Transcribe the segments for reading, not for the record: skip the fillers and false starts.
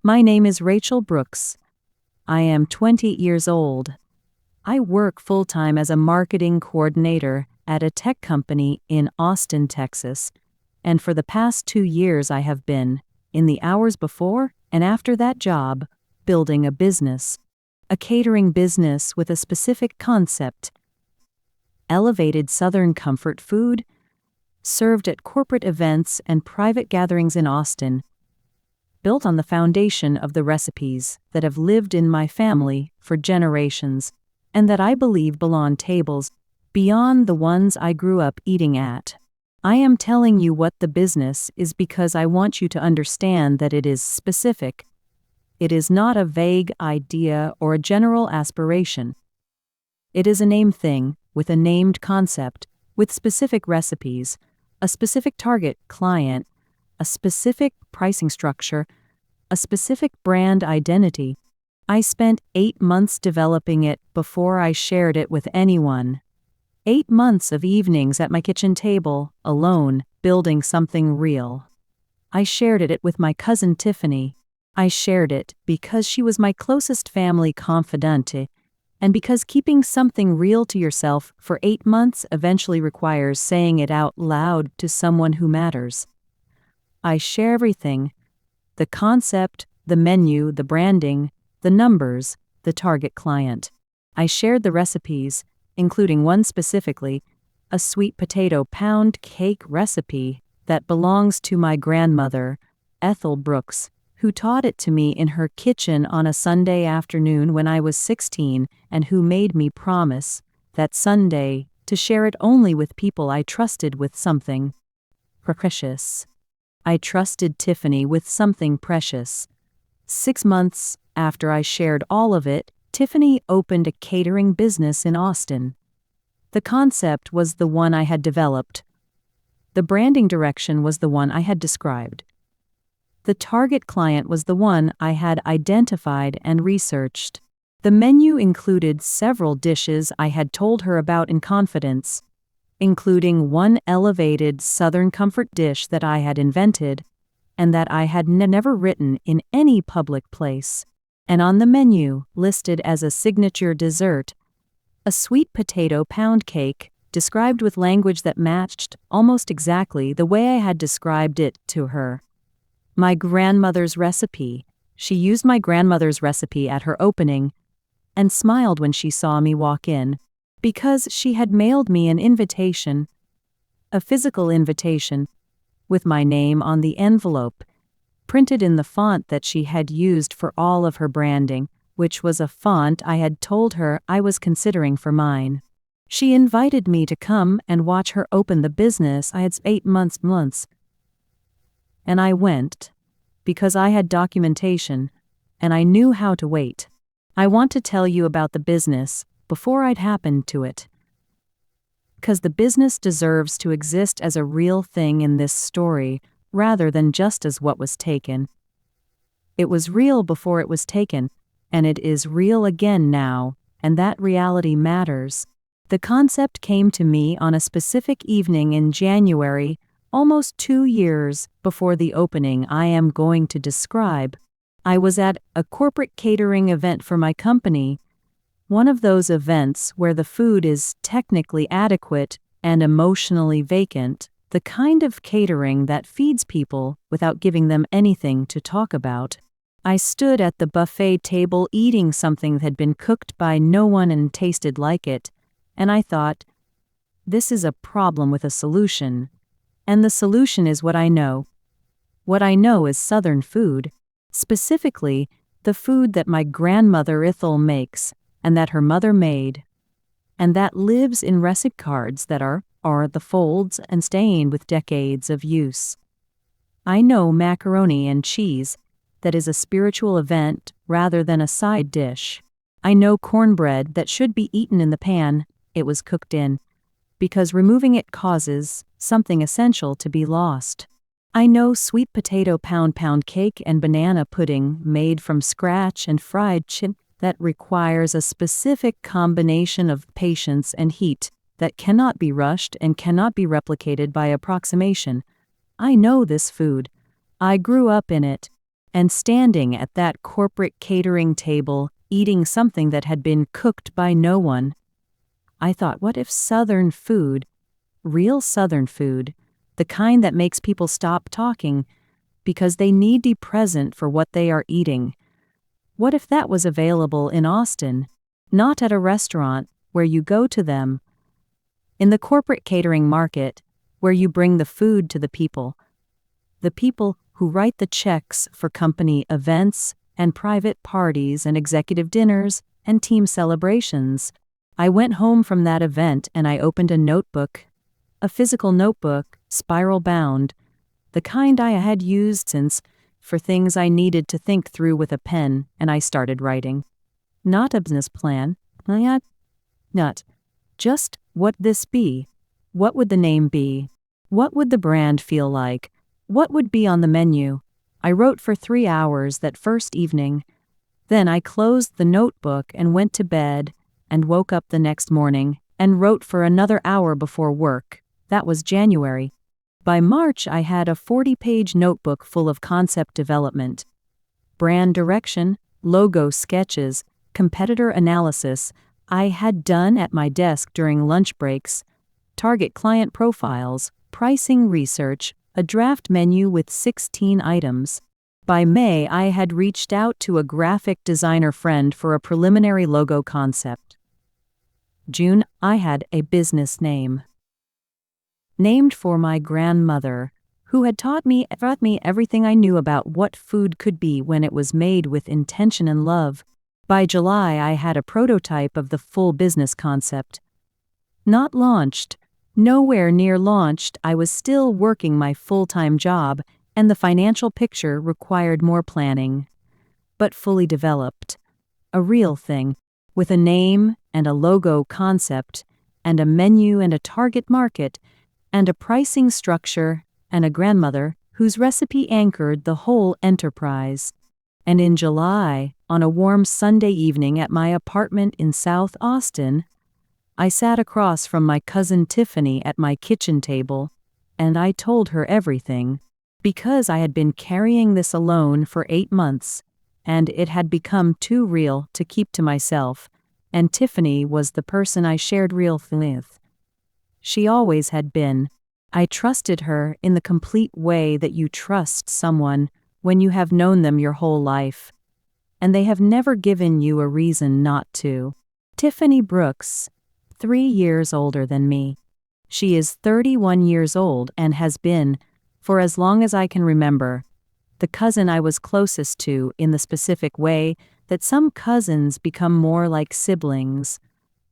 My name is Rachel Brooks. I am 20 years old. I work full-time as a marketing coordinator at a tech company in Austin, Texas, and for the past 2 years I have been, in the hours before and after that job, building a business. A catering business with a specific concept. Elevated Southern comfort food, served at corporate events and private gatherings in Austin, built on the foundation of the recipes that have lived in my family for generations, and that I believe belong on tables beyond the ones I grew up eating at. I am telling you what the business is because I want you to understand that it is specific. It is not a vague idea or a general aspiration. It is a named thing, with a named concept, with specific recipes, a specific target client, a specific pricing structure, a specific brand identity. I spent 8 months developing it before I shared it with anyone. 8 months of evenings at my kitchen table, alone, building something real. I shared it with my cousin Tiffany. I shared it because she was my closest family confidante, and because keeping something real to yourself for 8 months eventually requires saying it out loud to someone who matters. I share everything: the concept, the menu, the branding, the numbers, the target client. I shared the recipes, including one specifically, a sweet potato pound cake recipe that belongs to my grandmother, Ethel Brooks, who taught it to me in her kitchen on a Sunday afternoon when I was 16, and who made me promise, that Sunday, to share it only with people I trusted with something precious. I trusted Tiffany with something precious. 6 months after I shared all of it, Tiffany opened a catering business in Austin. The concept was the one I had developed. The branding direction was the one I had described. The target client was the one I had identified and researched. The menu included several dishes I had told her about in confidence, including one elevated Southern comfort dish that I had invented and that I had never written in any public place, and on the menu, listed as a signature dessert, a sweet potato pound cake described with language that matched almost exactly the way I had described it to her. My grandmother's recipe. She used my grandmother's recipe at her opening and smiled when she saw me walk in, because she had mailed me an invitation, a physical invitation, with my name on the envelope, printed in the font that she had used for all of her branding, which was a font I had told her I was considering for mine. She invited me to come and watch her open the business I had 8 months. And I went, because I had documentation, and I knew how to wait. I want to tell you about the business before I'd happened to it, because the business deserves to exist as a real thing in this story, rather than just as what was taken. It was real before it was taken, and it is real again now, and that reality matters. The concept came to me on a specific evening in January, almost 2 years before the opening I am going to describe. I was at a corporate catering event for my company, one of those events where the food is technically adequate and emotionally vacant, the kind of catering that feeds people without giving them anything to talk about. I stood at the buffet table eating something that had been cooked by no one and tasted like it, and I thought, this is a problem with a solution. And the solution is what I know. What I know is Southern food, specifically the food that my grandmother Ethel makes, and that her mother made, and that lives in recipe cards that are the folds and stained with decades of use. I know macaroni and cheese, that is a spiritual event rather than a side dish. I know cornbread that should be eaten in the pan it was cooked in, because removing it causes something essential to be lost. I know sweet potato pound cake and banana pudding made from scratch and fried chicken that requires a specific combination of patience and heat that cannot be rushed and cannot be replicated by approximation. I know this food. I grew up in it. And standing at that corporate catering table, eating something that had been cooked by no one, I thought, what if Southern food, real Southern food, the kind that makes people stop talking because they need to be present for what they are eating, what if that was available in Austin, not at a restaurant where you go to them, in the corporate catering market where you bring the food to the people who write the checks for company events and private parties and executive dinners and team celebrations. I went home from that event and I opened a notebook, a physical notebook, spiral bound, the kind I had used since for things I needed to think through with a pen, and I started writing. Not a business plan, not just what this be, what would the name be, what would the brand feel like, what would be on the menu. I wrote for 3 hours that first evening. Then I closed the notebook and went to bed and woke up the next morning and wrote for another hour before work. That was January. By March, I had a 40-page notebook full of concept development, brand direction, logo sketches, competitor analysis I had done at my desk during lunch breaks, target client profiles, pricing research, a draft menu with 16 items. By May, I had reached out to a graphic designer friend for a preliminary logo concept. June, I had a business name. Named for my grandmother, who had taught me everything I knew about what food could be when it was made with intention and love. By July, I had a prototype of the full business concept. Not launched, nowhere near launched. I was still working my full-time job, and the financial picture required more planning. But fully developed. A real thing, with a name and a logo concept, and a menu and a target market, and a pricing structure, and a grandmother whose recipe anchored the whole enterprise. And in July, on a warm Sunday evening at my apartment in South Austin, I sat across from my cousin Tiffany at my kitchen table, and I told her everything, because I had been carrying this alone for 8 months, and it had become too real to keep to myself, and Tiffany was the person I shared real with. She always had been. I trusted her in the complete way that you trust someone when you have known them your whole life, and they have never given you a reason not to. Tiffany Brooks, 3 years older than me. She is 31 years old and has been, for as long as I can remember, the cousin I was closest to in the specific way that some cousins become more like siblings.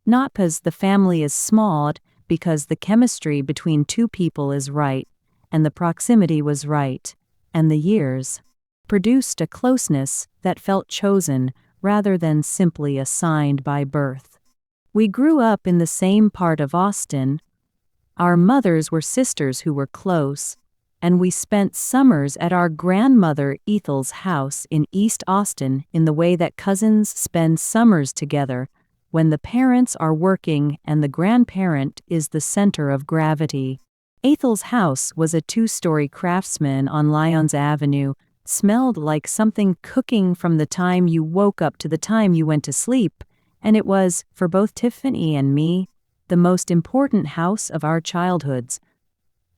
Not because the family is small, because the chemistry between two people is right, and the proximity was right, and the years produced a closeness that felt chosen rather than simply assigned by birth. We grew up in the same part of Austin. Our mothers were sisters who were close, and we spent summers at our grandmother Ethel's house in East Austin in the way that cousins spend summers together, when the parents are working and the grandparent is the center of gravity. Ethel's house was a 2-story craftsman on Lyons Avenue, smelled like something cooking from the time you woke up to the time you went to sleep, and it was, for both Tiffany and me, the most important house of our childhoods.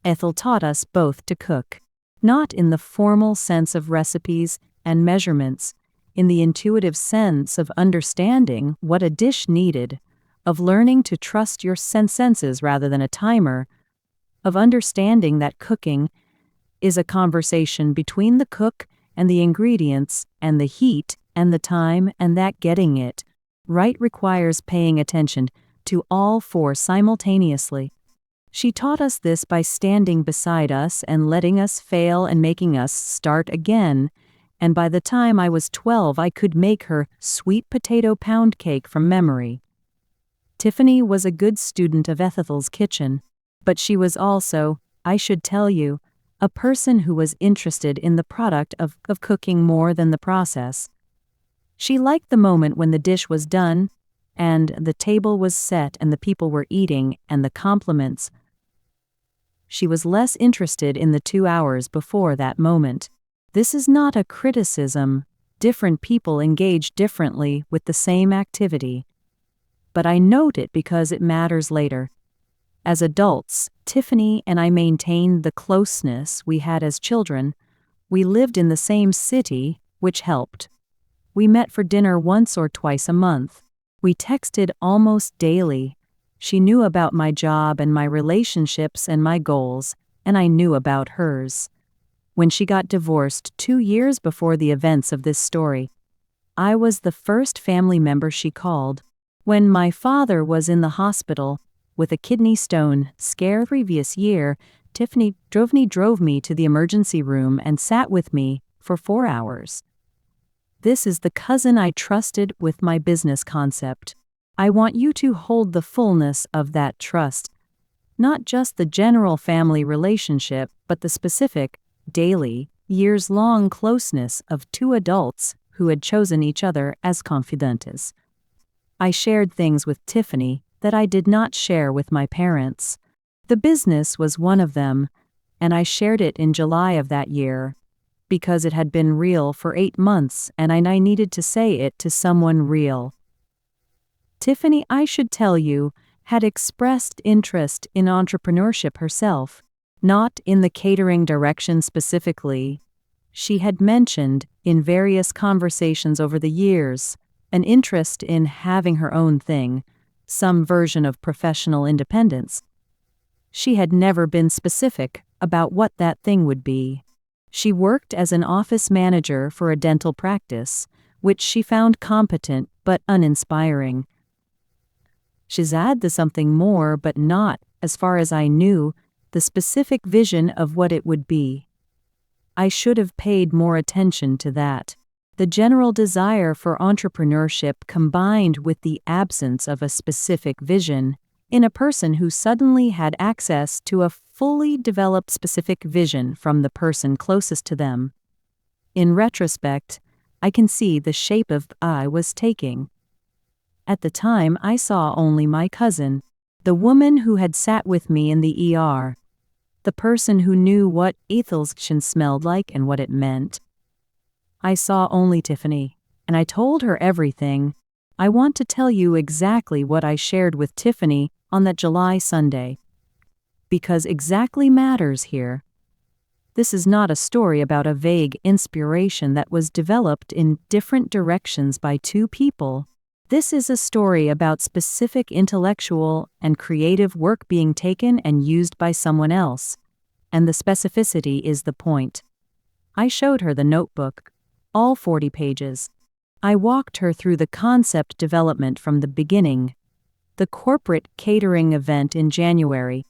Ethel taught us both to cook, not in the formal sense of recipes and measurements, in the intuitive sense of understanding what a dish needed, of learning to trust your senses rather than a timer, of understanding that cooking is a conversation between the cook and the ingredients and the heat and the time, and that getting it right requires paying attention to all 4 simultaneously. She taught us this by standing beside us and letting us fail and making us start again, and by the time I was 12 I could make her sweet potato pound cake from memory. Tiffany was a good student of Ethel's kitchen, but she was also, I should tell you, a person who was interested in the product of cooking more than the process. She liked the moment when the dish was done, and the table was set and the people were eating, and the compliments. She was less interested in the 2 hours before that moment. This is not a criticism. Different people engage differently with the same activity. But I note it because it matters later. As adults, Tiffany and I maintained the closeness we had as children. We lived in the same city, which helped. We met for dinner once or twice a month. We texted almost daily. She knew about my job and my relationships and my goals, and I knew about hers. When she got divorced 2 years before the events of this story, I was the first family member she called. When my father was in the hospital with a kidney stone scare previous year, Tiffany drove me to the emergency room and sat with me for 4 hours. This is the cousin I trusted with my business concept. I want you to hold the fullness of that trust, not just the general family relationship, but the specific, daily, years-long closeness of two adults who had chosen each other as confidentes. I shared things with Tiffany that I did not share with my parents. The business was one of them, and I shared it in July of that year, because it had been real for 8 months and I needed to say it to someone real. Tiffany, I should tell you, had expressed interest in entrepreneurship herself, not in the catering direction specifically. She had mentioned, in various conversations over the years, an interest in having her own thing, some version of professional independence. She had never been specific about what that thing would be. She worked as an office manager for a dental practice, which she found competent but uninspiring. She's had the something more, but not, as far as I knew, the specific vision of what it would be. I should have paid more attention to that. The general desire for entrepreneurship combined with the absence of a specific vision in a person who suddenly had access to a fully developed specific vision from the person closest to them. In retrospect, I can see the shape of I was taking. At the time, I saw only my cousin, the woman who had sat with me in the ER, the person who knew what ethylation smelled like and what it meant. I saw only Tiffany, and I told her everything. I want to tell you exactly what I shared with Tiffany on that July Sunday, because exactly matters here. This is not a story about a vague inspiration that was developed in different directions by two people. This is a story about specific intellectual and creative work being taken and used by someone else, and the specificity is the point. I showed her the notebook, all 40 pages. I walked her through the concept development from the beginning, the corporate catering event in January,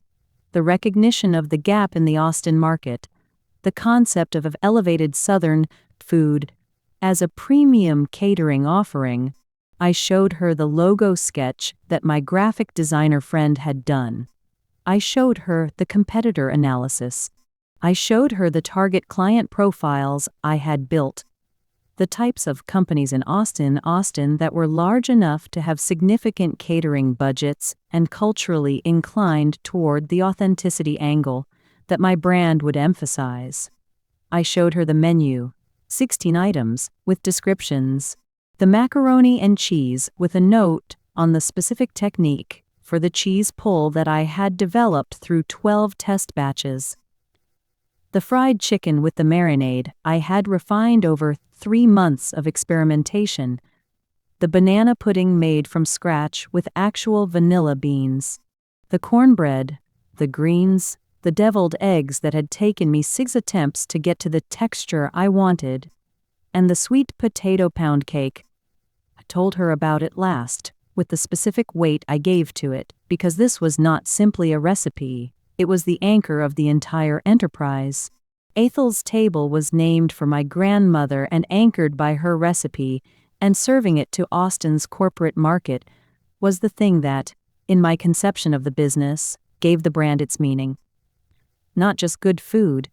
the recognition of the gap in the Austin market, the concept of elevated Southern food as a premium catering offering. I showed her the logo sketch that my graphic designer friend had done. I showed her the competitor analysis. I showed her the target client profiles I had built, the types of companies in Austin that were large enough to have significant catering budgets and culturally inclined toward the authenticity angle that my brand would emphasize. I showed her the menu, 16 items, with descriptions, the macaroni and cheese with a note on the specific technique for the cheese pull that I had developed through 12 test batches. The fried chicken with the marinade I had refined over 3 months of experimentation. The banana pudding made from scratch with actual vanilla beans. The cornbread, the greens, the deviled eggs that had taken me 6 attempts to get to the texture I wanted, and the sweet potato pound cake. I told her about it last, with the specific weight I gave to it, because this was not simply a recipe, it was the anchor of the entire enterprise. Ethel's table was named for my grandmother and anchored by her recipe, and serving it to Austin's corporate market was the thing that, in my conception of the business, gave the brand its meaning. Not just good food,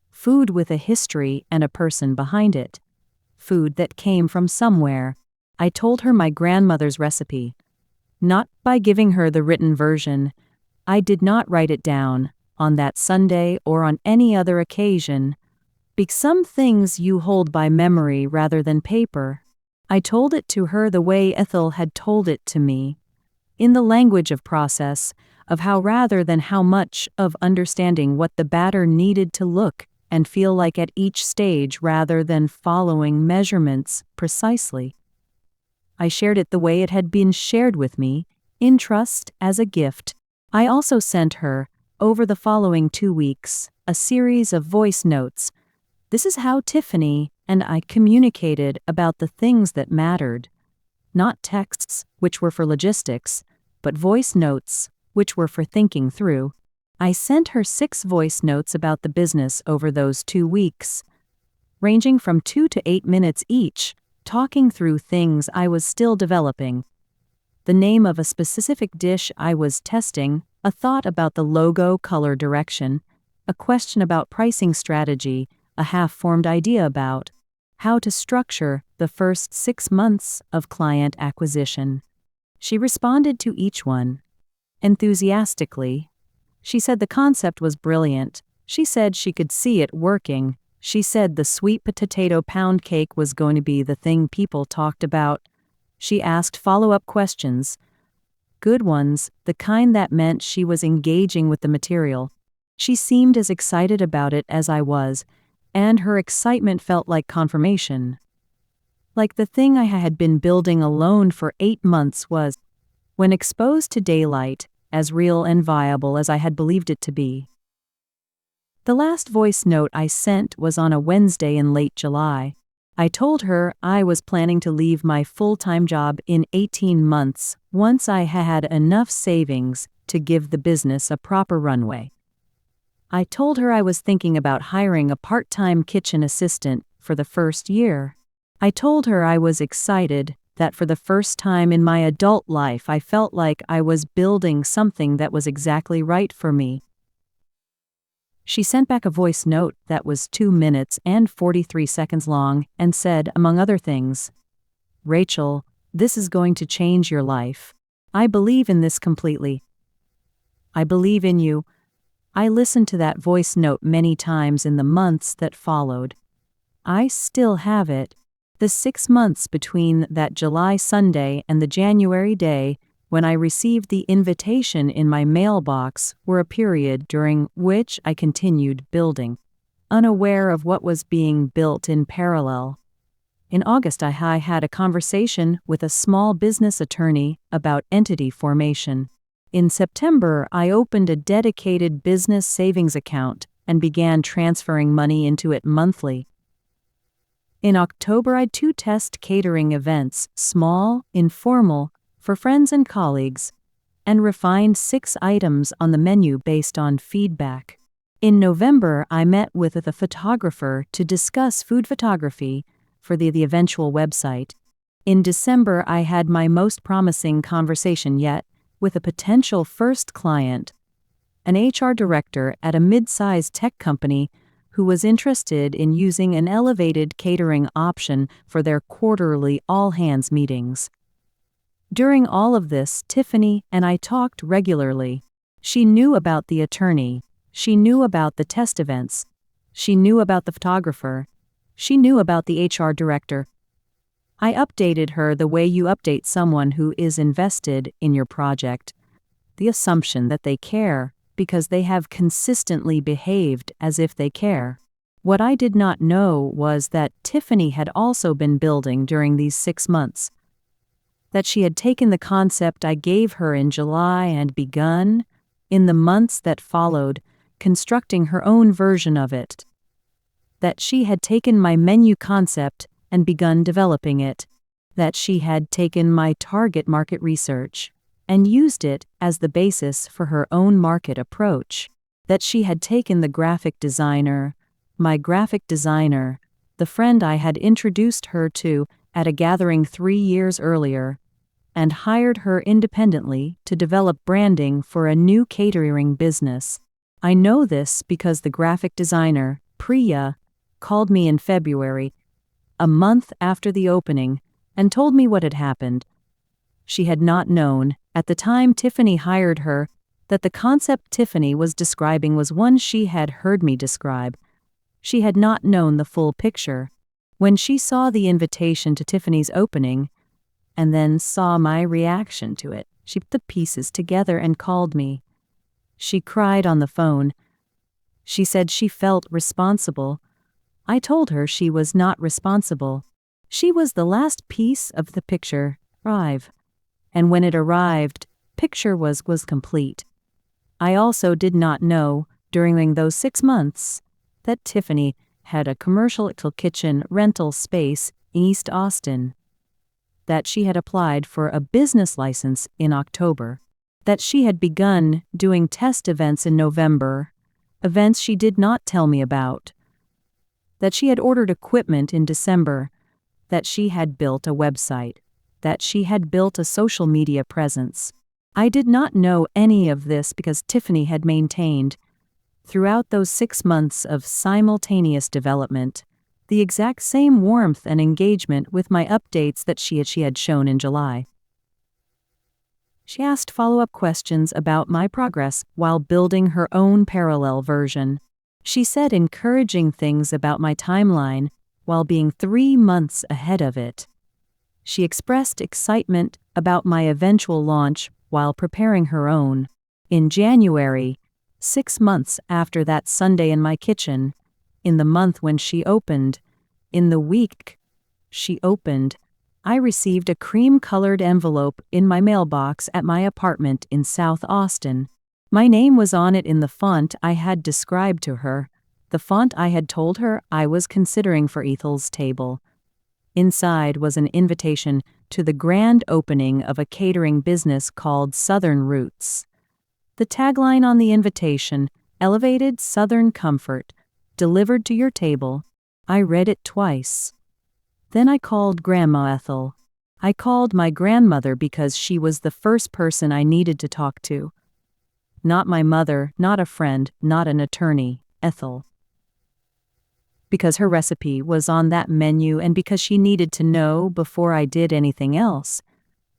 food with a history and a person behind it. Food that came from somewhere. I told her my grandmother's recipe. Not by giving her the written version. I did not write it down, on that Sunday or on any other occasion. Some things you hold by memory rather than paper. I told it to her the way Ethel had told it to me, in the language of process, of how rather than how much, of understanding what the batter needed to look and feel like at each stage rather than following measurements precisely. I shared it the way it had been shared with me, in trust as a gift. I also sent her, over the following 2 weeks, a series of voice notes. This is how Tiffany and I communicated about the things that mattered. Not texts, which were for logistics, but voice notes, which were for thinking through. I sent her 6 voice notes about the business over those 2 weeks, ranging from 2 to 8 minutes each, talking through things I was still developing. The name of a specific dish I was testing, a thought about the logo color direction, a question about pricing strategy, a half-formed idea about how to structure the first 6 months of client acquisition. She responded to each one enthusiastically. She said the concept was brilliant. She said she could see it working. She said the sweet potato pound cake was going to be the thing people talked about. She asked follow-up questions. Good ones, the kind that meant she was engaging with the material. She seemed as excited about it as I was, and her excitement felt like confirmation. Like the thing I had been building alone for 8 months was, when exposed to daylight, as real and viable as I had believed it to be. The last voice note I sent was on a Wednesday in late July. I told her I was planning to leave my full-time job in 18 months once I had enough savings to give the business a proper runway. I told her I was thinking about hiring a part-time kitchen assistant for the first year. I told her I was excited that for the first time in my adult life I felt like I was building something that was exactly right for me. She sent back a voice note that was 2 minutes and 43 seconds long and said, among other things, "Rachel, this is going to change your life. I believe in this completely. I believe in you." I listened to that voice note many times in the months that followed. I still have it. The 6 months between that July Sunday and the January day when I received the invitation in my mailbox were a period during which I continued building, unaware of what was being built in parallel. In August, I had a conversation with a small business attorney about entity formation. In September, I opened a dedicated business savings account and began transferring money into it monthly. In October, I had 2 test catering events, small, informal, for friends and colleagues, and refined 6 items on the menu based on feedback. In November, I met with a photographer to discuss food photography for the eventual website. In December, I had my most promising conversation yet with a potential first client, an HR director at a mid-sized tech company who was interested in using an elevated catering option for their quarterly all-hands meetings. During all of this, Tiffany and I talked regularly. She knew about the attorney. She knew about the test events. She knew about the photographer. She knew about the HR director. I updated her the way you update someone who is invested in your project. The assumption that they care because they have consistently behaved as if they care. What I did not know was that Tiffany had also been building during these 6 months. That she had taken the concept I gave her in July and begun, in the months that followed, constructing her own version of it. That she had taken my menu concept and begun developing it. That she had taken my target market research and used it as the basis for her own market approach. That she had taken the graphic designer, my graphic designer, the friend I had introduced her to at a gathering 3 years earlier, and hired her independently to develop branding for a new catering business. I know this because the graphic designer, Priya, called me in February, a month after the opening, and told me what had happened. She had not known, at the time Tiffany hired her, that the concept Tiffany was describing was one she had heard me describe. She had not known the full picture. When she saw the invitation to Tiffany's opening, and then saw my reaction to it, she put the pieces together and called me. She cried on the phone. She said she felt responsible. I told her she was not responsible. She was the last piece of the picture, arrive. And when it arrived, picture was complete. I also did not know, during those 6 months, that Tiffany had a commercial kitchen rental space in East Austin, that she had applied for a business license in October, that she had begun doing test events in November, events she did not tell me about, that she had ordered equipment in December, that she had built a website, that she had built a social media presence. I did not know any of this because Tiffany had maintained, throughout those 6 months of simultaneous development, the exact same warmth and engagement with my updates that she had shown in July. She asked follow-up questions about my progress while building her own parallel version. She said encouraging things about my timeline while being 3 months ahead of it. She expressed excitement about my eventual launch while preparing her own. In January, 6 months after that Sunday in my kitchen, in the month when she opened, in the week she opened, I received a cream-colored envelope in my mailbox at my apartment in South Austin. My name was on it in the font I had described to her, the font I had told her I was considering for Ethel's table. Inside was an invitation to the grand opening of a catering business called Southern Roots. The tagline on the invitation, "Elevated Southern Comfort, delivered to your table." I read it twice. Then I called Grandma Ethel. I called my grandmother because she was the first person I needed to talk to. Not my mother, not a friend, not an attorney, Ethel. Because her recipe was on that menu and because she needed to know before I did anything else.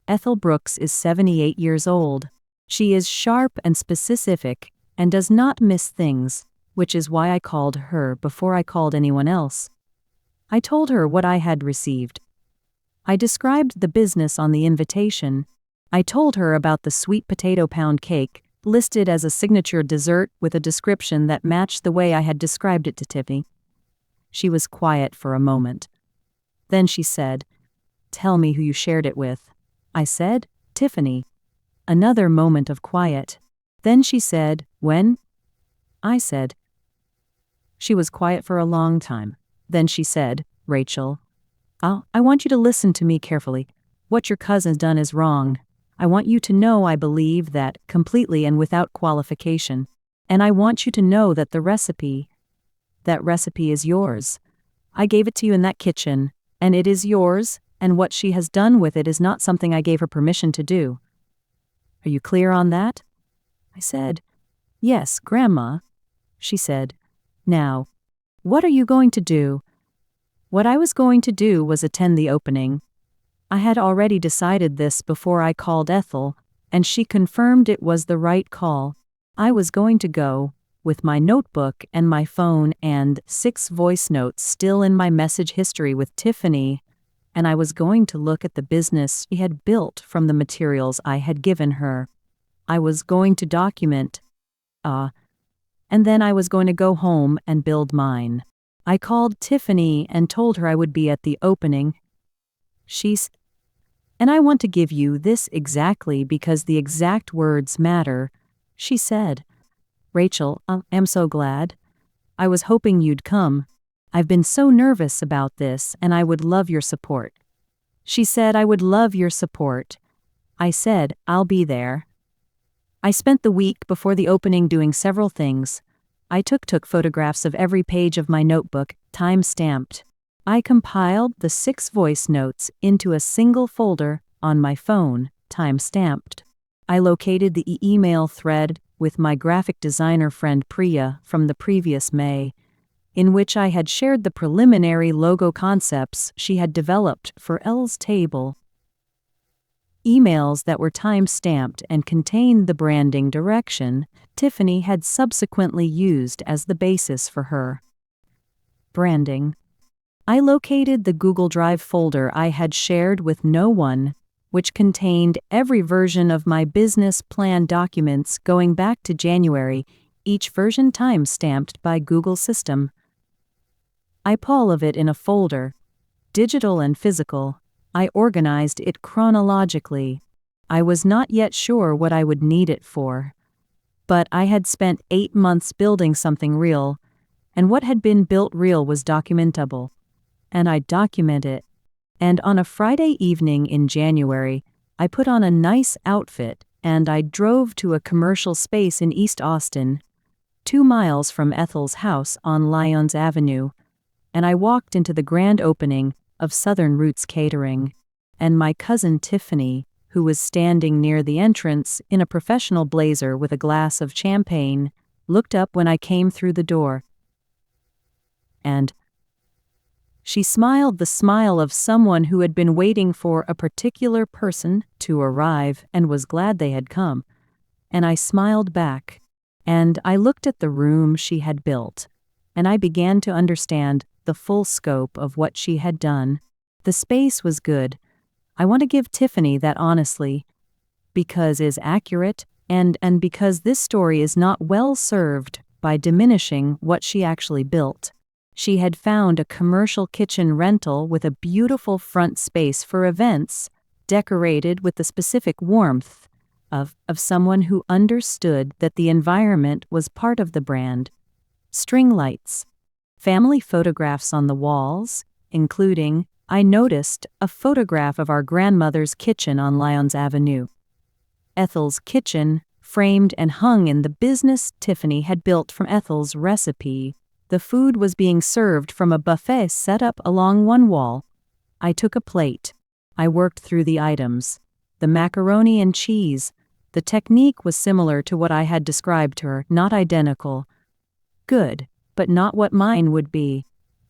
Ethel Brooks is 78 years old. She is sharp and specific and does not miss things, which is why I called her before I called anyone else. I told her what I had received. I described the business on the invitation. I told her about the sweet potato pound cake, listed as a signature dessert with a description that matched the way I had described it to Tiffany. She was quiet for a moment. Then she said, "Tell me who you shared it with." I said, "Tiffany." Another moment of quiet. Then she said, "When?" I said. She was quiet for a long time. Then she said, "Rachel, I want you to listen to me carefully. What your cousin's done is wrong. I want you to know I believe that completely and without qualification. And I want you to know that that recipe is yours. I gave it to you in that kitchen, and it is yours, and what she has done with it is not something I gave her permission to do. Are you clear on that?" I said, "Yes, Grandma." She said, "Now, what are you going to do?" What I was going to do was attend the opening. I had already decided this before I called Ethel, and she confirmed it was the right call. I was going to go, with my notebook and my phone and 6 voice notes still in my message history with Tiffany, and I was going to look at the business she had built from the materials I had given her. I was going to document, and then I was going to go home and build mine. I called Tiffany and told her I would be at the opening. And I want to give you this exactly because the exact words matter. She said, "Rachel, I'm so glad. I was hoping you'd come. I've been so nervous about this and I would love your support." She said, "I would love your support." I said, "I'll be there." I spent the week before the opening doing several things. I took photographs of every page of my notebook, time-stamped. I compiled the 6 voice notes into a single folder on my phone, time-stamped. I located the email thread with my graphic designer friend Priya from the previous May, in which I had shared the preliminary logo concepts she had developed for Elle's table. Emails that were time-stamped and contained the branding direction Tiffany had subsequently used as the basis for her. Branding. I located the Google Drive folder I had shared with no one, which contained every version of my business plan documents going back to January, each version time-stamped by Google system. I put all of it in a folder, digital and physical. I organized it chronologically. I was not yet sure what I would need it for. But I had spent 8 months building something real, and what had been built real was documentable. And I document it. And on a Friday evening in January, I put on a nice outfit and I drove to a commercial space in East Austin, 2 miles from Ethel's house on Lyons Avenue, and I walked into the grand opening of Southern Roots Catering, and my cousin Tiffany, who was standing near the entrance in a professional blazer with a glass of champagne, looked up when I came through the door. And she smiled the smile of someone who had been waiting for a particular person to arrive and was glad they had come. And I smiled back, and I looked at the room she had built, and I began to understand the full scope of what she had done. The space was good. I want to give Tiffany that honestly, because it's accurate, and because this story is not well served by diminishing what she actually built. She had found a commercial kitchen rental with a beautiful front space for events, decorated with the specific warmth of someone who understood that the environment was part of the brand. String lights, family photographs on the walls, including, I noticed, a photograph of our grandmother's kitchen on Lyons Avenue. Ethel's kitchen, framed and hung in the business Tiffany had built from Ethel's recipe. The food was being served from a buffet set up along one wall. I took a plate. I worked through the items. The macaroni and cheese. The technique was similar to what I had described to her, not identical. Good, but not what mine would be.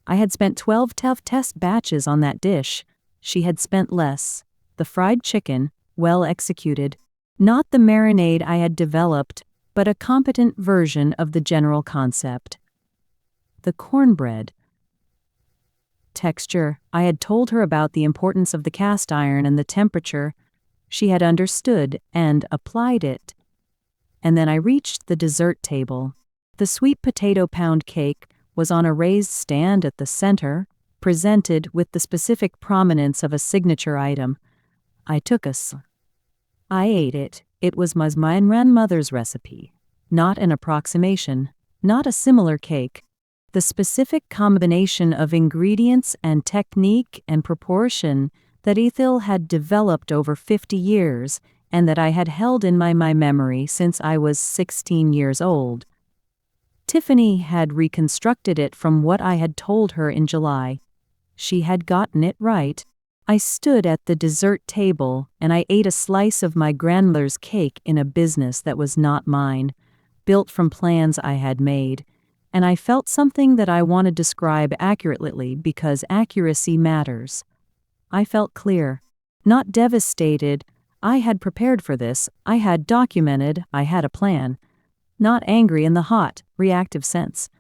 I had spent 12 tough test batches on that dish. She had spent less. The fried chicken, well executed. Not the marinade I had developed, but a competent version of the general concept. The cornbread. Texture. I had told her about the importance of the cast iron and the temperature. She had understood and applied it. And then I reached the dessert table. The sweet potato pound cake was on a raised stand at the center, presented with the specific prominence of a signature item. I took a slice. I ate it. It was my grandmother's recipe. Not an approximation. Not a similar cake. The specific combination of ingredients and technique and proportion that Ethel had developed over 50 years and that I had held in my memory since I was 16 years old. Tiffany had reconstructed it from what I had told her in July. She had gotten it right. I stood at the dessert table and I ate a slice of my grandmother's cake in a business that was not mine, built from plans I had made. And I felt something that I want to describe accurately because accuracy matters. I felt clear, not devastated. I had prepared for this, I had documented, I had a plan. Not angry in the hot, reactive sense.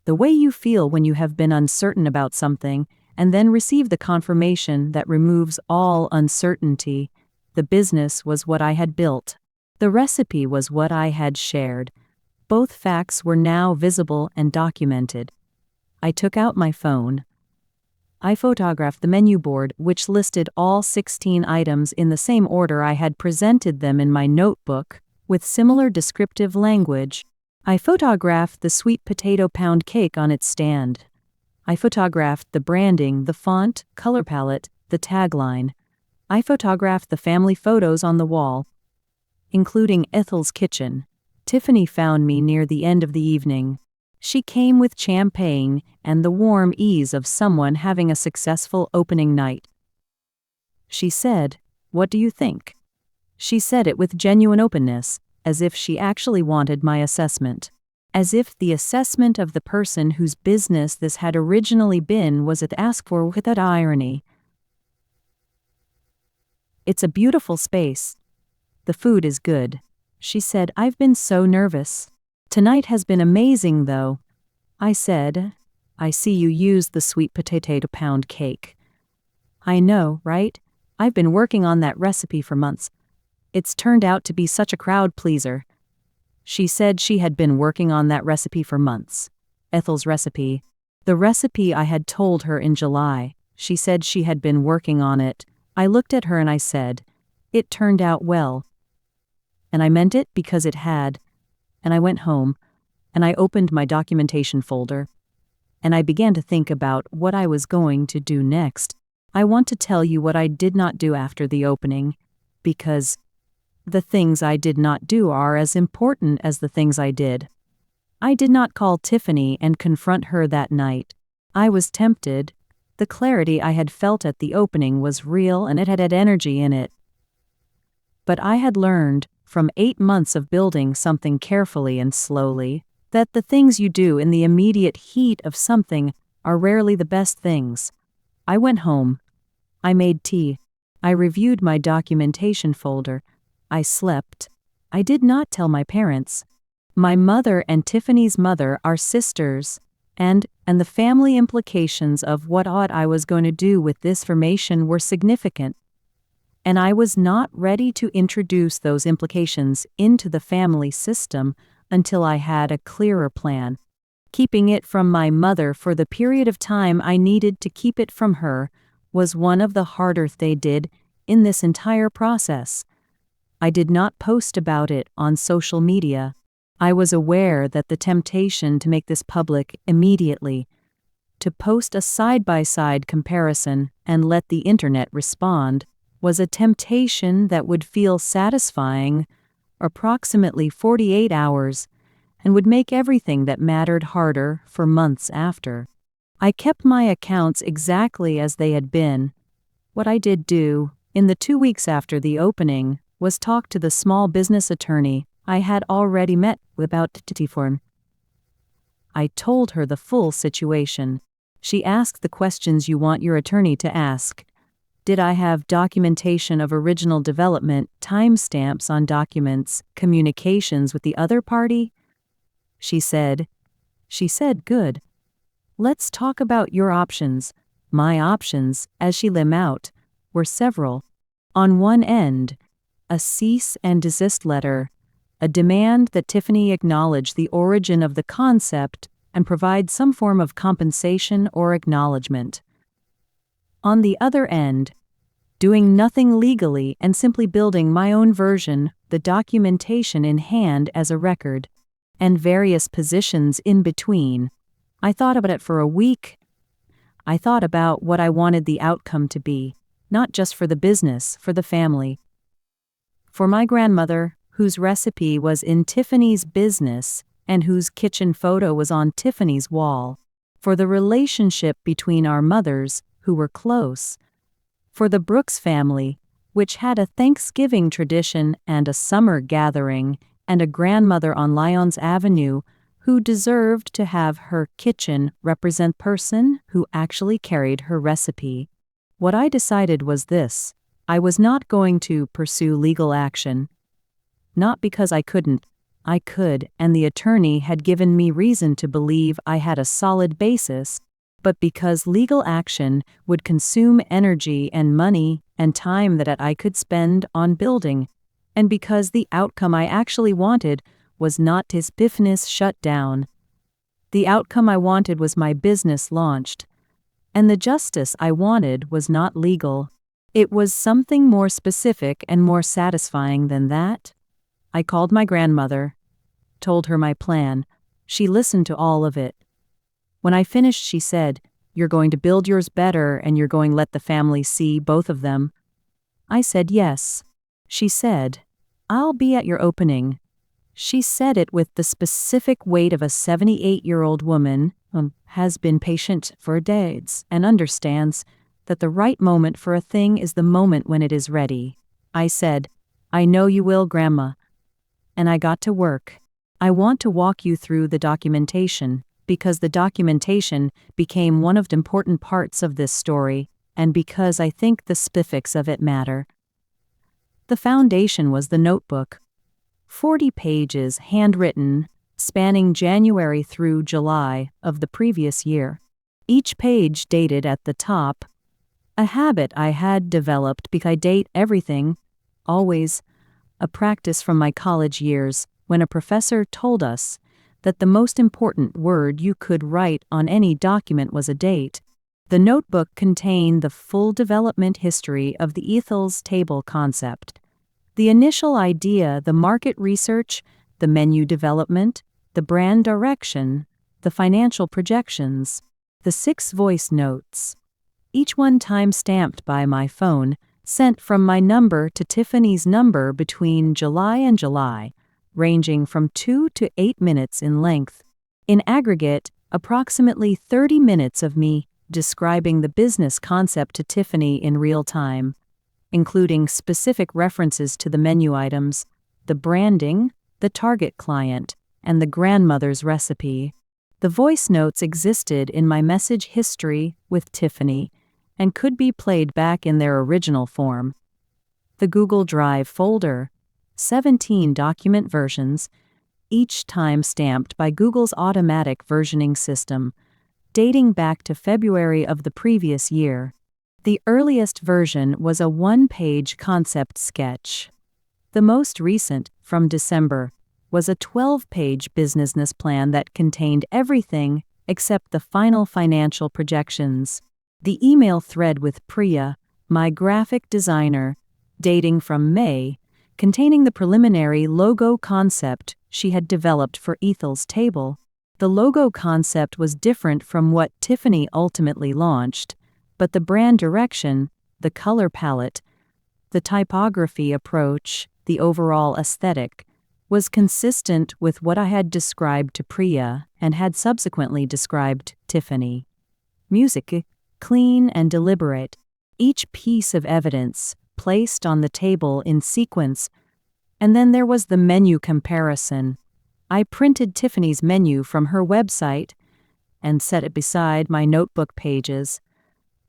The way you feel when you have been uncertain about something and then receive the confirmation that removes all uncertainty. The business was what I had built. The recipe was what I had shared. Both facts were now visible and documented. I took out my phone. I photographed the menu board, which listed all 16 items in the same order I had presented them in my notebook, with similar descriptive language. I photographed the sweet potato pound cake on its stand. I photographed the branding, the font, color palette, the tagline. I photographed the family photos on the wall, including Ethel's kitchen. Tiffany found me near the end of the evening. She came with champagne and the warm ease of someone having a successful opening night. She said, "What do you think?" She said it with genuine openness, as if she actually wanted my assessment. As if the assessment of the person whose business this had originally been was asked for without irony. "It's a beautiful space. The food is good," she said. "I've been so nervous. Tonight has been amazing though. I said, "I see you used the sweet potato pound cake." "I know, right? I've been working on that recipe for months. It's turned out to be such a crowd pleaser." She said she had been working on that recipe for months. Ethel's recipe. The recipe I had told her in July. She said she had been working on it. I looked at her and I said, "It turned out well." And I meant it because it had. And I went home, and I opened my documentation folder, and I began to think about what I was going to do next. I want to tell you what I did not do after the opening, because the things I did not do are as important as the things I did. I did not call Tiffany and confront her that night. I was tempted. The clarity I had felt at the opening was real and it had energy in it. But I had learned, from 8 months of building something carefully and slowly, that the things you do in the immediate heat of something are rarely the best things. I went home. I made tea. I reviewed my documentation folder. I slept. I did not tell my parents. My mother and Tiffany's mother are sisters, and the family implications of what I was going to do with this information were significant. And I was not ready to introduce those implications into the family system until I had a clearer plan. Keeping it from my mother for the period of time I needed to keep it from her was one of the harder things they did in this entire process. I did not post about it on social media. I was aware that the temptation to make this public immediately, to post a side-by-side comparison and let the internet respond, was a temptation that would feel satisfying approximately 48 hours and would make everything that mattered harder for months after. I kept my accounts exactly as they had been. What I did do, in the 2 weeks after the opening, was talk to the small business attorney I had already met about Tiffany. I told her the full situation. She asked the questions you want your attorney to ask. Did I have documentation of original development, timestamps on documents, communications with the other party? She said, "Good. Let's talk about your options." My options, as she laid them out, were several. On one end, a cease and desist letter, a demand that Tiffany acknowledge the origin of the concept and provide some form of compensation or acknowledgement. On the other end, doing nothing legally and simply building my own version, the documentation in hand as a record, and various positions in between. I thought about it for a week. I thought about what I wanted the outcome to be, not just for the business, for the family. For my grandmother, whose recipe was in Tiffany's business and whose kitchen photo was on Tiffany's wall. For the relationship between our mothers, who were close. For the Brooks family, which had a Thanksgiving tradition and a summer gathering, and a grandmother on Lyons Avenue who deserved to have her kitchen represent person who actually carried her recipe. What I decided was this: I was not going to pursue legal action. Not because I couldn't. I could, and the attorney had given me reason to believe I had a solid basis, but because legal action would consume energy and money and time that I could spend on building, and because the outcome I actually wanted was not his business shut down. The outcome I wanted was my business launched, and the justice I wanted was not legal. It was something more specific and more satisfying than that. I called my grandmother, told her my plan. She listened to all of it. When I finished, she said, "You're going to build yours better and you're going to let the family see both of them." I said yes. She said, "I'll be at your opening." She said it with the specific weight of a 78-year-old woman who has been patient for decades and understands that the right moment for a thing is the moment when it is ready. I said, "I know you will, Grandma." And I got to work. I want to walk you through the documentation, because the documentation became one of the important parts of this story, and because I think the specifics of it matter. The foundation was the notebook. 40 pages, handwritten, spanning January through July of the previous year. Each page dated at the top, a habit I had developed because I date everything, always, a practice from my college years when a professor told us that the most important word you could write on any document was a date. The notebook contained the full development history of the Ethel's table concept. The initial idea, the market research, the menu development, the brand direction, the financial projections, the 6 voice notes, each one time-stamped by my phone, sent from my number to Tiffany's number between July and July, ranging from 2 to 8 minutes in length. In aggregate, approximately 30 minutes of me describing the business concept to Tiffany in real time, including specific references to the menu items, the branding, the target client, and the grandmother's recipe. The voice notes existed in my message history with Tiffany and could be played back in their original form. The Google Drive folder, 17 document versions, each time stamped by Google's automatic versioning system, dating back to February of the previous year. The earliest version was a 1-page concept sketch. The most recent, from December, was a 12-page business plan that contained everything except the final financial projections. The email thread with Priya, my graphic designer, dating from May, containing the preliminary logo concept she had developed for Ethel's table. The logo concept was different from what Tiffany ultimately launched, but the brand direction, the color palette, the typography approach, the overall aesthetic, was consistent with what I had described to Priya and had subsequently described Tiffany. Music, clean and deliberate, each piece of evidence placed on the table in sequence, and then there was the menu comparison. I printed Tiffany's menu from her website and set it beside my notebook pages.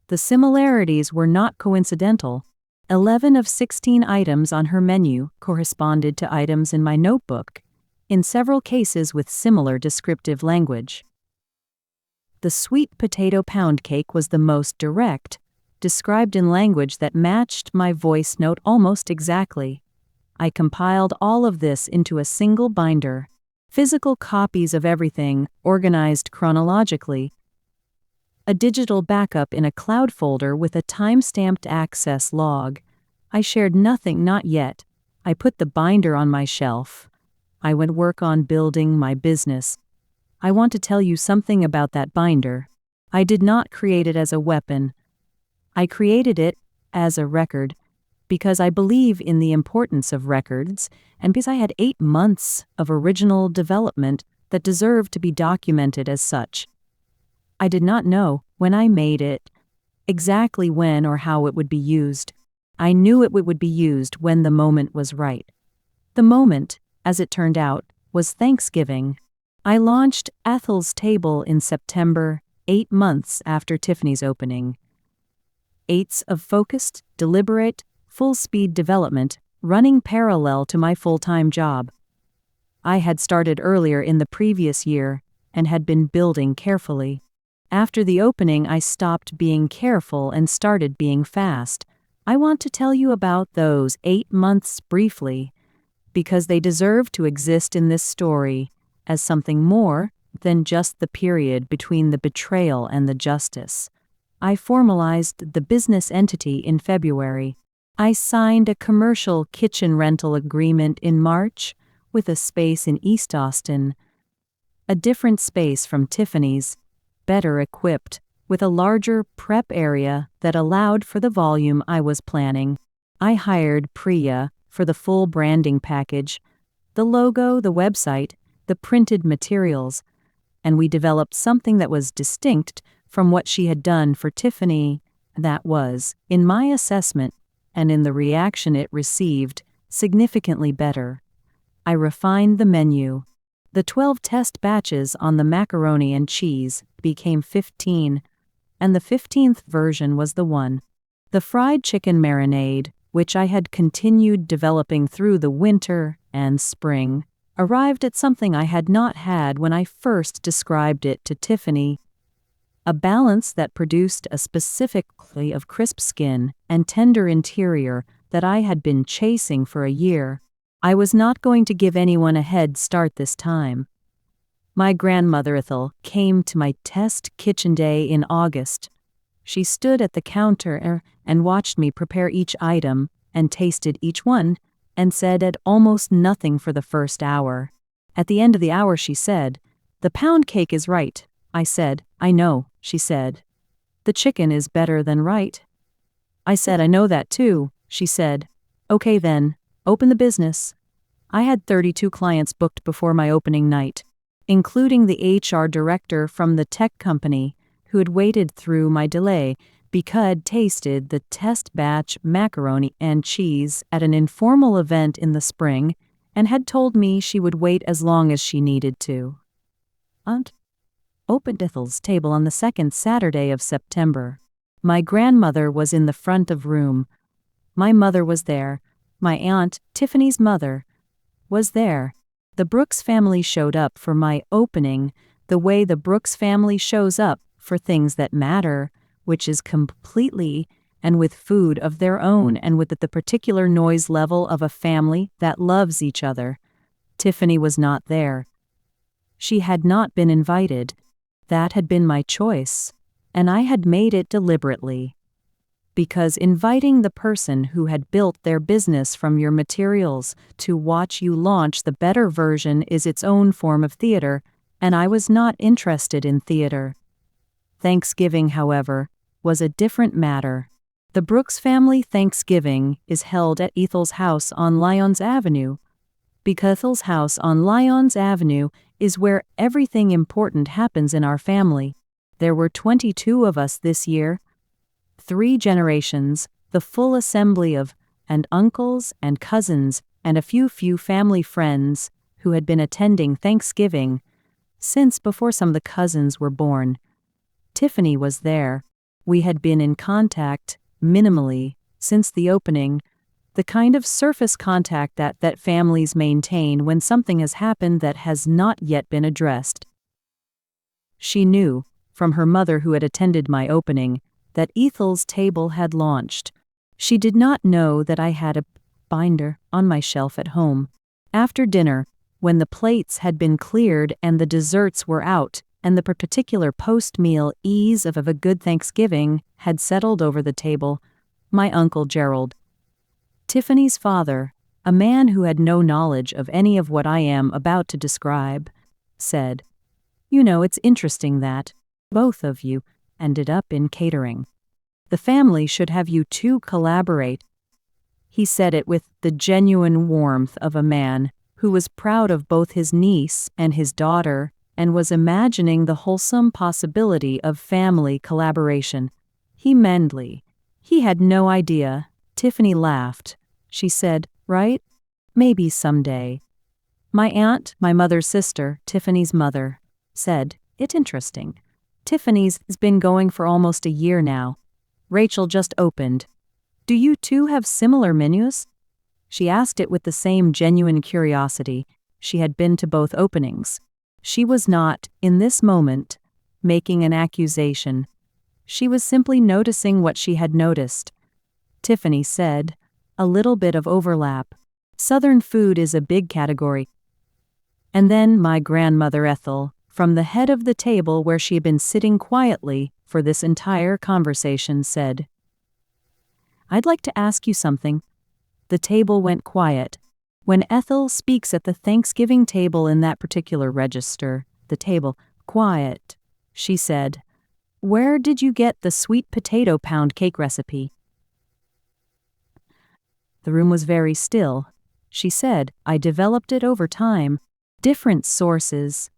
The similarities were not coincidental. 11 of 16 items on her menu corresponded to items in my notebook, in several cases with similar descriptive language. The sweet potato pound cake was the most direct, described in language that matched my voice note almost exactly. I compiled all of this into a single binder, physical copies of everything organized chronologically, a digital backup in a cloud folder with a time-stamped access log. I shared nothing, not yet. I put the binder on my shelf. I went work on building my business. I want to tell you something about that binder. I did not create it as a weapon. I created it as a record because I believe in the importance of records and because I had 8 months of original development that deserved to be documented as such. I did not know, when I made it, exactly when or how it would be used. I knew it would be used when the moment was right. The moment, as it turned out, was Thanksgiving. I launched Ethel's Table in September, 8 months after Tiffany's opening. 8 of focused, deliberate, full-speed development, running parallel to my full-time job. I had started earlier in the previous year and had been building carefully. After the opening, I stopped being careful and started being fast. I want to tell you about those 8 months briefly, because they deserve to exist in this story as something more than just the period between the betrayal and the justice. I formalized the business entity in February. I signed a commercial kitchen rental agreement in March with a space in East Austin, a different space from Tiffany's, better equipped, with a larger prep area that allowed for the volume I was planning. I hired Priya for the full branding package, the logo, the website, the printed materials, and we developed something that was distinct from what she had done for Tiffany. That was, in my assessment and in the reaction it received, significantly better. I refined the menu. The 12 test batches on the macaroni and cheese became 15, and the 15th version was the one. The fried chicken marinade, which I had continued developing through the winter and spring, arrived at something I had not had when I first described it to Tiffany. A balance that produced a specifically of crisp skin and tender interior that I had been chasing for a year. I was not going to give anyone a head start this time. My grandmother Ethel came to my test kitchen day in August. She stood at the counter and watched me prepare each item and tasted each one and said almost nothing for the first hour. At the end of the hour she said, "The pound cake is right." I said, "I know," she said. "The chicken is better than right." I said, "I know that too." She said, "Okay then, open the business." I had 32 clients booked before my opening night, including the HR director from the tech company who had waited through my delay because tasted the test batch macaroni and cheese at an informal event in the spring and had told me she would wait as long as she needed to. Aunt opened Ethel's table on the second Saturday of September. My grandmother was in the front of room. My mother was there. My aunt, Tiffany's mother, was there. The Brooks family showed up for my opening the way the Brooks family shows up for things that matter, which is completely and with food of their own and with the particular noise level of a family that loves each other. Tiffany was not there. She had not been invited. That had been my choice, and I had made it deliberately. Because inviting the person who had built their business from your materials to watch you launch the better version is its own form of theater, and I was not interested in theater. Thanksgiving, however, was a different matter. The Brooks family Thanksgiving is held at Ethel's house on Lyons Avenue. Because Ethel's house on Lyons Avenue is where everything important happens in our family. There were 22 of us this year. 3 generations, the full assembly of uncles and cousins and a few family friends who had been attending Thanksgiving since before some of the cousins were born. Tiffany was there. We had been in contact, minimally, since the opening, the kind of surface contact that families maintain when something has happened that has not yet been addressed. She knew, from her mother who had attended my opening, that Ethel's table had launched. She did not know that I had a binder on my shelf at home. After dinner, when the plates had been cleared and the desserts were out, and the particular post-meal ease of a good Thanksgiving had settled over the table, my Uncle Gerald, Tiffany's father, a man who had no knowledge of any of what I am about to describe, said, "You know, it's interesting that both of you ended up in catering. The family should have you two collaborate." He said it with the genuine warmth of a man who was proud of both his niece and his daughter and was imagining the wholesome possibility of family collaboration. He had no idea. Tiffany laughed. She said, "Right? Maybe someday." My aunt, my mother's sister, Tiffany's mother, said, "It's interesting. Tiffany's has been going for almost a year now. Rachel just opened. Do you two have similar menus?" She asked it with the same genuine curiosity. She had been to both openings. She was not, in this moment, making an accusation. She was simply noticing what she had noticed. Tiffany said, "A little bit of overlap. Southern food is a big category." And then my grandmother Ethel, from the head of the table where she had been sitting quietly for this entire conversation, said, "I'd like to ask you something." The table went quiet. When Ethel speaks at the Thanksgiving table in that particular register, the table, quiet, she said, "Where did you get the sweet potato pound cake recipe?" The room was very still. She said, "I developed it over time. Different sources."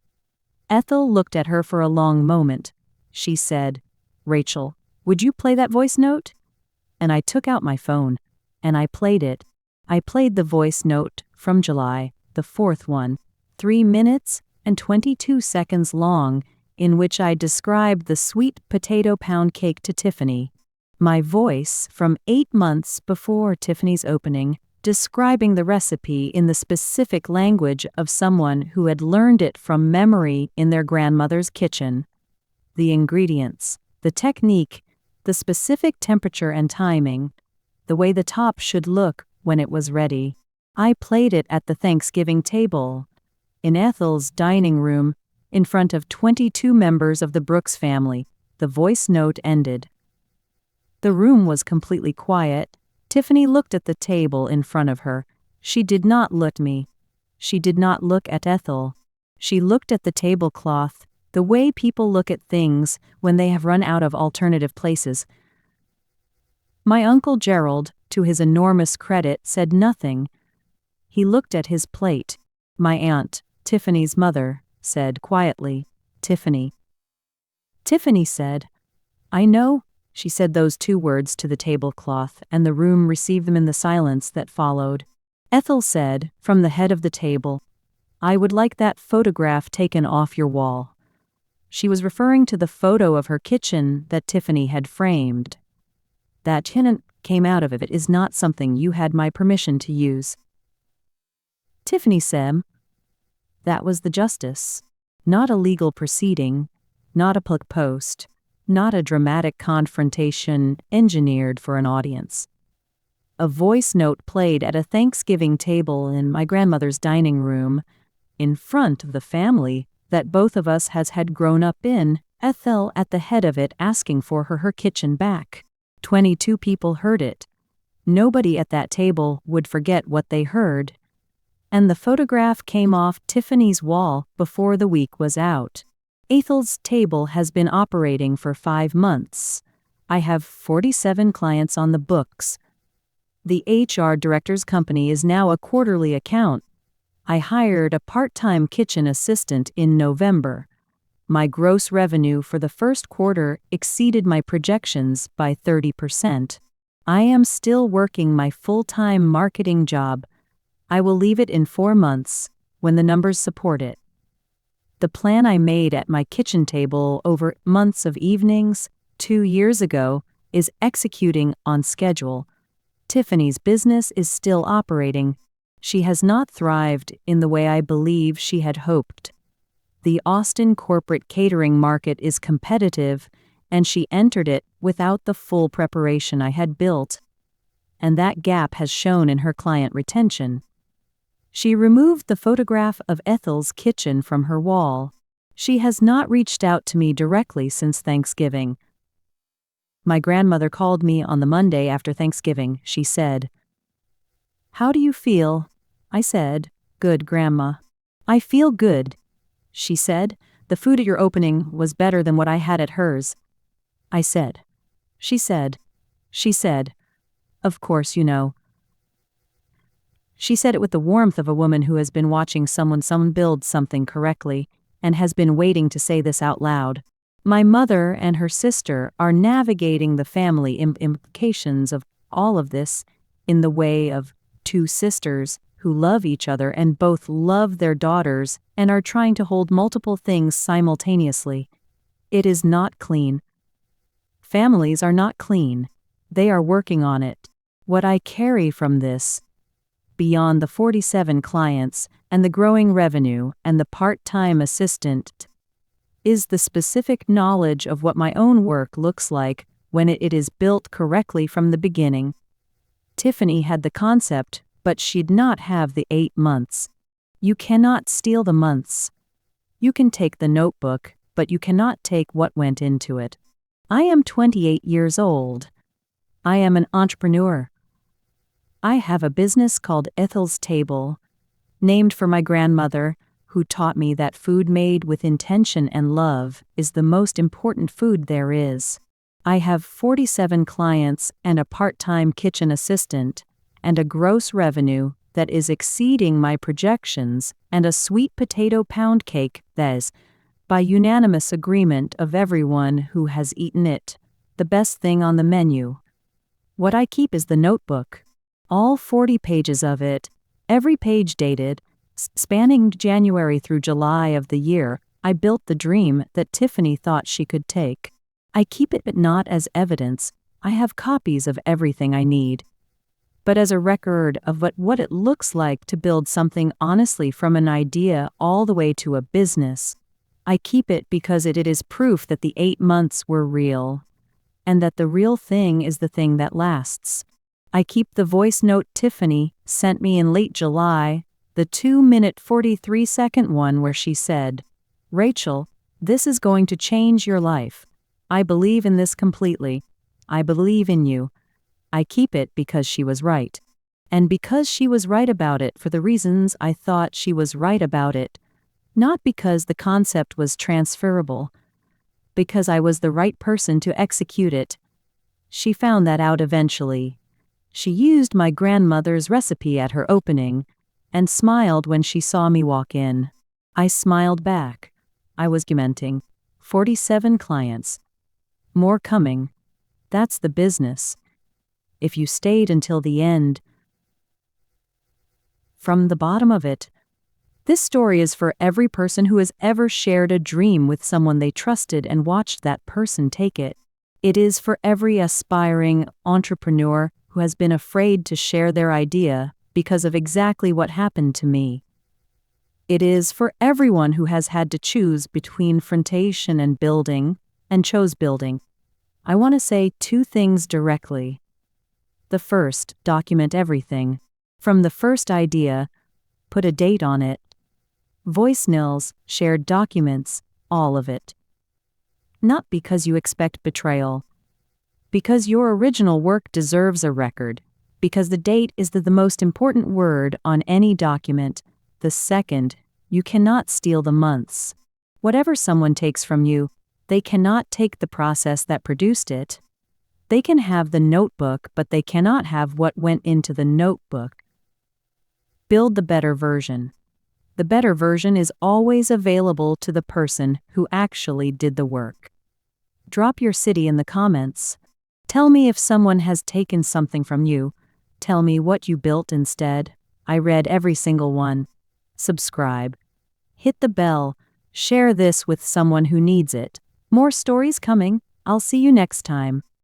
Ethel looked at her for a long moment. She said, "Rachel, would you play that voice note?" And I took out my phone, and I played it. I played the voice note from July, the 4th one, 3 minutes and 22 seconds long, in which I described the sweet potato pound cake to Tiffany. My voice from 8 months before Tiffany's opening, describing the recipe in the specific language of someone who had learned it from memory in their grandmother's kitchen. The ingredients, the technique, the specific temperature and timing, the way the top should look when it was ready. I played it at the Thanksgiving table, in Ethel's dining room, in front of 22 members of the Brooks family. The voice note ended. The room was completely quiet. Tiffany looked at the table in front of her. She did not look at me. She did not look at Ethel. She looked at the tablecloth, the way people look at things when they have run out of alternative places. My Uncle Gerald, to his enormous credit, said nothing. He looked at his plate. My aunt, Tiffany's mother, said quietly, "Tiffany." Tiffany said, "I know." She said those two words to the tablecloth, and the room received them in the silence that followed. Ethel said, from the head of the table, "I would like that photograph taken off your wall." She was referring to the photo of her kitchen that Tiffany had framed. "That tenant came out of it is not something you had my permission to use." Tiffany said, "That was the justice. Not a legal proceeding, not a public post, not a dramatic confrontation engineered for an audience." A voice note played at a Thanksgiving table in my grandmother's dining room, in front of the family that both of us had grown up in, Ethel at the head of it asking for her kitchen back. 22 people heard it. Nobody at that table would forget what they heard. And the photograph came off Tiffany's wall before the week was out. Ethel's table has been operating for 5 months. I have 47 clients on the books. The HR director's company is now a quarterly account. I hired a part-time kitchen assistant in November. My gross revenue for the first quarter exceeded my projections by 30%. I am still working my full-time marketing job. I will leave it in 4 months, when the numbers support it. The plan I made at my kitchen table over months of evenings 2 years ago is executing on schedule. Tiffany's business is still operating. She has not thrived in the way I believe she had hoped. The Austin corporate catering market is competitive, and she entered it without the full preparation I had built. And that gap has shown in her client retention. She removed the photograph of Ethel's kitchen from her wall. She has not reached out to me directly since Thanksgiving. My grandmother called me on the Monday after Thanksgiving. She said, "How do you feel?" I said, "Good, Grandma." "I feel good." She said, "The food at your opening was better than what I had at hers." I said, She said, "Of course you know." She said it with the warmth of a woman who has been watching someone build something correctly, and has been waiting to say this out loud. My mother and her sister are navigating the family implications of all of this in the way of two sisters who love each other and both love their daughters and are trying to hold multiple things simultaneously. It is not clean. Families are not clean. They are working on it. What I carry from this, beyond the 47 clients and the growing revenue and the part-time assistant, is the specific knowledge of what my own work looks like when it is built correctly from the beginning. Tiffany had the concept, but she'd not have the 8 months. You cannot steal the months. You can take the notebook, but you cannot take what went into it. I am 28 years old. I am an entrepreneur. I have a business called Ethel's Table, named for my grandmother, who taught me that food made with intention and love is the most important food there is. I have 47 clients and a part-time kitchen assistant, and a gross revenue that is exceeding my projections, and a sweet potato pound cake that is, by unanimous agreement of everyone who has eaten it, the best thing on the menu. What I keep is the notebook. All 40 pages of it, every page dated, spanning January through July of the year, I built the dream that Tiffany thought she could take. I keep it but not as evidence. I have copies of everything I need. but as a record of what it looks like to build something honestly from an idea all the way to a business. I keep it because it is proof that the 8 months were real, and that the real thing is the thing that lasts. I keep the voice note Tiffany sent me in late July, the 2-minute 43-second one where she said, "Rachel, this is going to change your life. I believe in this completely. I believe in you." I keep it because she was right. And because she was right about it for the reasons I thought she was right about it. Not because the concept was transferable. Because I was the right person to execute it. She found that out eventually. She used my grandmother's recipe at her opening, and smiled when she saw me walk in. I smiled back. I was documenting 47 clients. More coming. That's the business. If you stayed until the end. From the bottom of it, this story is for every person who has ever shared a dream with someone they trusted and watched that person take it. It is for every aspiring entrepreneur who has been afraid to share their idea because of exactly what happened to me. It is for everyone who has had to choose between frontation and building, and chose building. I want to say 2 things directly. The first, document everything. From the first idea, put a date on it. Voicemails, shared documents, all of it. Not because you expect betrayal. Because your original work deserves a record. Because the date is the most important word on any document. The second, you cannot steal the months. Whatever someone takes from you, they cannot take the process that produced it. They can have the notebook, but they cannot have what went into the notebook. Build the better version. The better version is always available to the person who actually did the work. Drop your city in the comments. Tell me if someone has taken something from you. Tell me what you built instead. I read every single one. Subscribe. Hit the bell. Share this with someone who needs it. More stories coming. I'll see you next time.